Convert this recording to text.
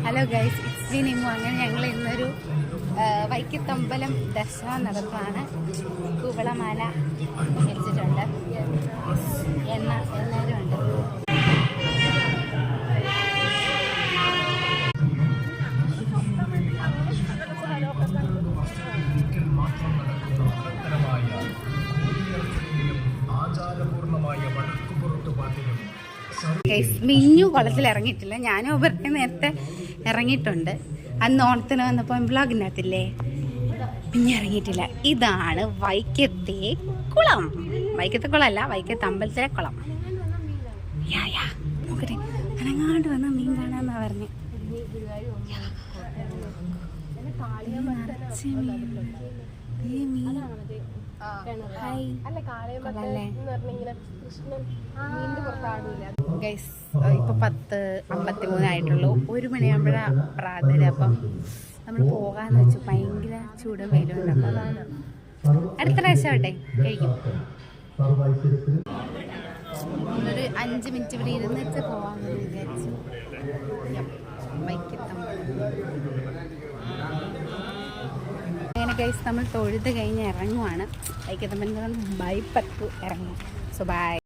Hello guys, it's me Nimu. അങ്ങനെ ഞങ്ങൾ ഇന്നൊരു വൈക്കത്തമ്പലം ദർശനം നടത്തുകയാണ്. കൂവളമാല വെച്ചിട്ടുണ്ട്, എണ്ണ എല്ലാവരും ഉണ്ട്. മിന്നു കുളത്തിൽ ഇറങ്ങിയിട്ടില്ല. ഞാനും ഇവരുടെ നേരത്തെ ഇറങ്ങിയിട്ടുണ്ട്. അന്ന് ഓണത്തിന് വന്നപ്പോൾ വ്ളോഗിനകത്തില്ലേ, പിന്നെ ഇറങ്ങിയിട്ടില്ല. ഇതാണ് വൈക്കത്തെ കുളം. വൈക്കത്തെ കുളമല്ല, വൈക്കത്തെ അമ്പലത്തിലെ കുളം. നോക്കട്ടെ, അനങ്ങാണ്ട് വന്ന മീൻ കാണാന്നാ പറഞ്ഞ്. ഗൈസ്, ഇപ്പൊ 10:53 ആയിട്ടുള്ളൂ. 1 മണിയാകുമ്പോഴാണ് പ്രാതല്. അപ്പം നമ്മൾ പോകാന്ന് വെച്ചു. ഭയങ്കര ചൂടും വെയിലും ഉണ്ട്. അപ്പം അതാണ് അടുത്ത പ്രാവശ്യം ആവട്ടെ കഴിക്കും. ഒരു 5 മിനിറ്റ് ഇവിടെ ഇരുന്നിട്ട് പോവാന്ന് വിചാരിച്ചു. അങ്ങനെ ഗൈസ്, നമ്മൾ തൊഴുത് കഴിഞ്ഞ് ഇറങ്ങുവാണ്. വൈക്കത്തമ്പലം ബൈപ്പത്ത് ഇറങ്ങും. So by.